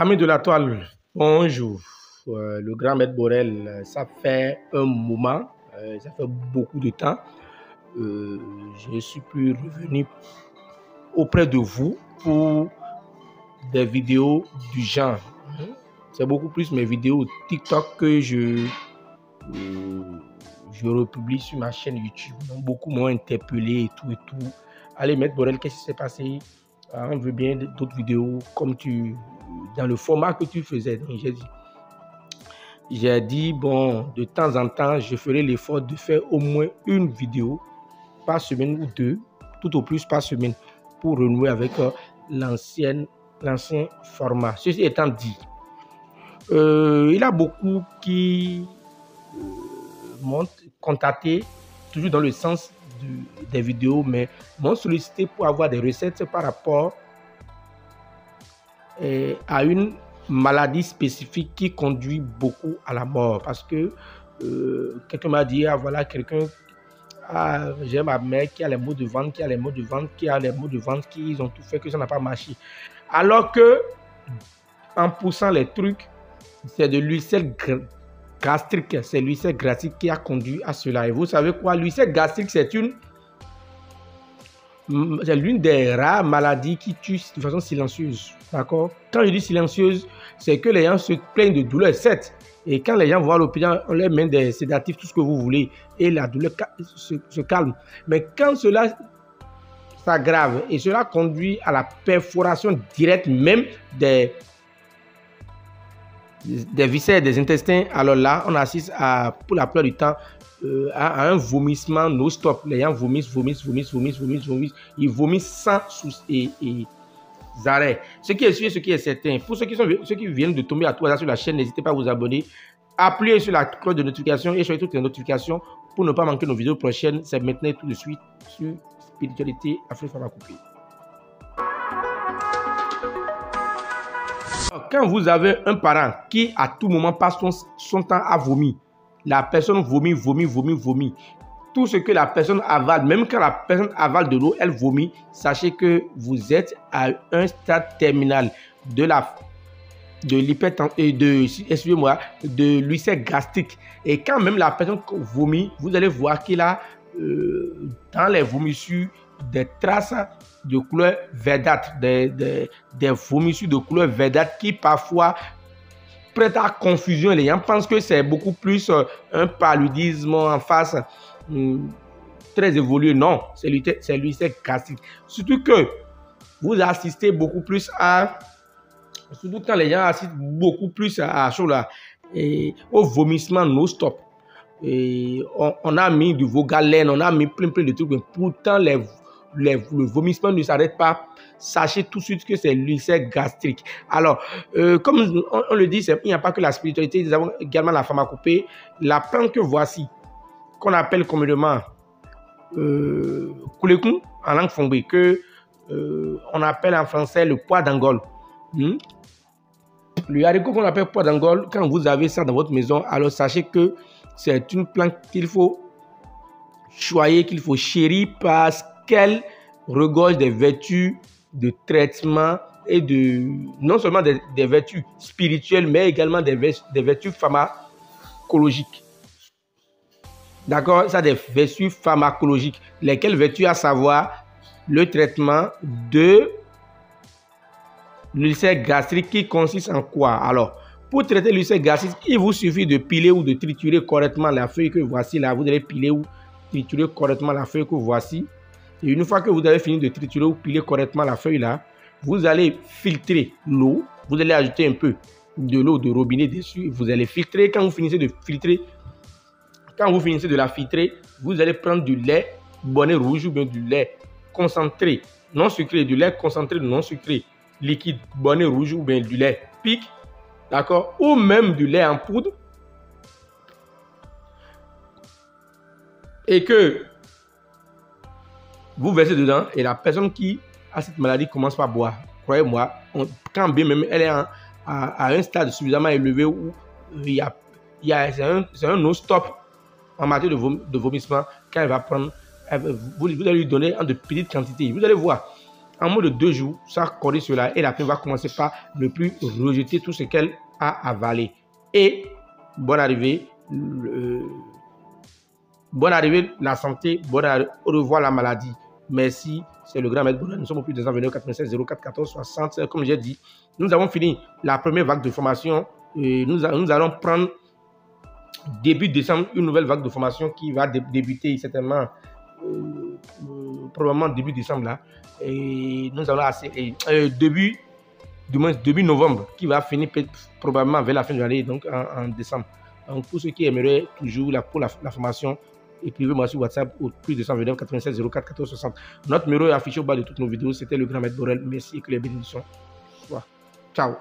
Amis de la toile, bonjour. Le grand maître Borel, ça fait un moment, ça fait beaucoup de temps. Je ne suis plus revenu auprès de vous pour des vidéos du genre. C'est beaucoup plus mes vidéos TikTok que je republie sur ma chaîne YouTube. Donc, beaucoup m'ont interpellé et tout et tout. Allez, maître Borel, qu'est-ce qui s'est passé? On veut bien d'autres vidéos comme dans le format que tu faisais. Donc, j'ai dit, bon, de temps en temps, je ferai l'effort de faire au moins une vidéo par semaine ou deux, tout au plus par semaine, pour renouer avec l'ancien format. Ceci étant dit, il y a beaucoup qui m'ont contacté, toujours dans le sens des vidéos, mais m'ont sollicité pour avoir des recettes par rapport à une maladie spécifique qui conduit beaucoup à la mort. Parce que quelqu'un m'a dit, ah voilà, j'ai ma mère qui a les maux de ventre, qui a les maux de ventre, qui ils ont tout fait que ça n'a pas marché. Alors que, en poussant les trucs, c'est de l'ulcère gastrique, c'est l'ulcère gastrique qui a conduit à cela. Et vous savez quoi, l'ulcère gastrique, c'est l'une des rares maladies qui tue de façon silencieuse. D'accord? Quand je dis silencieuse, c'est que les gens se plaignent de douleur, certes. Et quand les gens vont à l'hôpital, on leur met des sédatifs, tout ce que vous voulez, et la douleur se calme. Mais quand cela s'aggrave et cela conduit à la perforation directe même des viscères, des intestins, alors là, on assiste pour la plupart du temps à un vomissement non-stop. Les gens vomissent. Ils vomissent sans arrêt. Ce qui est sûr, ce qui est certain, pour ceux qui viennent de tomber à tout hasard sur la chaîne, n'hésitez pas à vous abonner, appuyez sur la cloche de notification et choisissez toutes les notifications pour ne pas manquer nos vidéos prochaines. C'est maintenant tout de suite sur Spiritualité Afrique Pharmacopée. Quand vous avez un parent qui à tout moment passe son temps à vomir, la personne vomit. Tout ce que la personne avale, même quand la personne avale de l'eau, elle vomit, sachez que vous êtes à un stade terminal de l'ulcère gastrique. Et quand même la personne vomit, vous allez voir qu'il a dans les vomissures des traces de couleur verdâtre, des vomissures de couleur verdâtre qui parfois prêtent à confusion. Les gens pensent que c'est beaucoup plus un paludisme en face très évolué. Non, c'est l'ulcère gastrique. Surtout que vous assistez beaucoup plus surtout quand les gens assistent beaucoup plus au vomissement non-stop. On a mis du Vogalène, on a mis plein de trucs, mais pourtant le vomissement ne s'arrête pas. Sachez tout de suite que c'est l'ulcère gastrique. Alors, comme on le dit, il n'y a pas que la spiritualité, nous avons également la pharmacopée. La plante que voici, qu'on appelle communément Koulekun en langue fongbe, que on appelle en français le pois d'Angole. Le haricot qu'on appelle pois d'Angole, quand vous avez ça dans votre maison, alors sachez que c'est une plante qu'il faut choyer, qu'il faut chérir parce qu'elle regorge des vertus de traitement et non seulement des vertus spirituelles, mais également des vertus pharmacologiques. D'accord? Ça a des vertus pharmacologiques. Lesquelles vertus? À savoir le traitement de l'ulcère gastrique qui consiste en quoi? Alors, pour traiter l'ulcère gastrique, il vous suffit de piler ou de triturer correctement la feuille que voici là. Vous allez piler ou triturer correctement la feuille que voici. Et une fois que vous avez fini de triturer ou piler correctement la feuille là, vous allez filtrer l'eau. Vous allez ajouter un peu de l'eau de robinet dessus. Vous allez filtrer. Quand vous finissez de la filtrer, vous allez prendre du lait bonnet rouge ou bien du lait concentré non sucré, du lait concentré non sucré liquide bonnet rouge ou bien du lait pic, d'accord, ou même du lait en poudre, et que vous versez dedans, et la personne qui a cette maladie commence par boire. Croyez-moi, quand bien même elle est à un stade suffisamment élevé où c'est un non-stop en matière de vomissement, quand elle va prendre, vous allez lui donner en de petites quantités. Vous allez voir, En moins de 2 jours, ça corrige cela et la femme va commencer par ne plus rejeter tout ce qu'elle a avalé. Et bonne arrivée, la santé, au revoir la maladie. Merci, c'est le grand maître Borel. Nous sommes au plus de 96 04 14 60. Comme j'ai dit, nous avons fini la première vague de formation. Et nous allons prendre début décembre une nouvelle vague de formation qui va débuter certainement, probablement début décembre là. Et nous allons début novembre, qui va finir probablement vers la fin de l'année, donc en décembre. Donc pour ceux qui aimeraient toujours pour la formation, écrivez-moi sur WhatsApp au plus de 129 96 04 14 60. Notre numéro est affiché au bas de toutes nos vidéos. C'était le grand maître Borel. Merci et que les bénédictions soient. Ciao.